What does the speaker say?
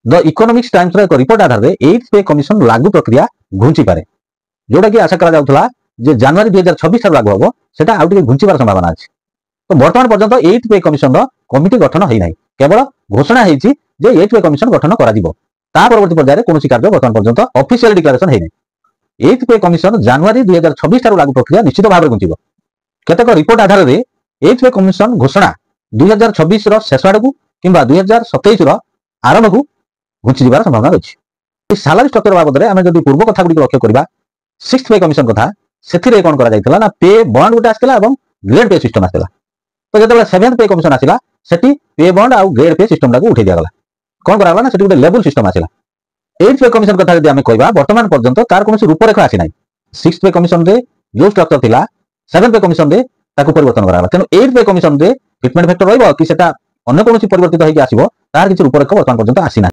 The economics times एक report आधार में 8th पे कमिशन लागू प्रक्रिया घुंची पारे जोटा कि आशा करा जाउथला जे जनवरी 2026 लागू होबो सेटा आउट के घुंचीबार संभावना अछि। तो वर्तमान पर्यंत 8th पे कमिशन कमिटी गठन होई नाही, केवल घोषणा हेछि जे 8th पे कमिशन गठन करा दिबो। ता परवर्ती पर्याय कोनोसी कार्य वर्तमान पर्यंत ऑफिशियल डिक्लेरेशन हेइ नाही। 8th पे कमिशन जनवरी 2026 लागू प्रक्रिया निश्चित भाव में घुंचीबो। केतक रिपोर्ट आधार में 8th पे कमिशन घोषणा 2026 रो शेष आड़ को किंबा 2027 रो आरंभ को घुंची जिबार संभावना अछि। सैलरी स्ट्रक्चर बाबद रे आमे जदि पूर्व कथा गुडी लक्ष्य करबा 6th पे कमिशन कथा सेथिरे कोन करा जायतला ना पे बॉन्ड गुटे आस्थिला एवं ग्रेड पे सिस्टम आस्थिला। तो जेतबे 7th पे कमिशन आसिला सेठी पे बॉन्ड आ ग्रेड पे सिस्टम लागू उठे दियागला। कोन करा गला ना सेठी गुटे लेवल सिस्टम आसिला। 8th पे कमिशन कथा जदि आमे कहबा वर्तमान पर्यंत तार कोनोसी रूपरेखा आसी नाही। 6th पे कमिशन रे जो स्ट्रक्चर थिला 7th पे कमिशन रे ताकू परिवर्तन करा गला। तेनु 8th पे कमिशन रे ट्रीटमेंट फैक्टर रहइबो कि सेटा अन्य कोनोसी परिवर्तित होई कि आसीबो तार किछि रूपरेखा वर्तमान पर्यंत आसी नाही।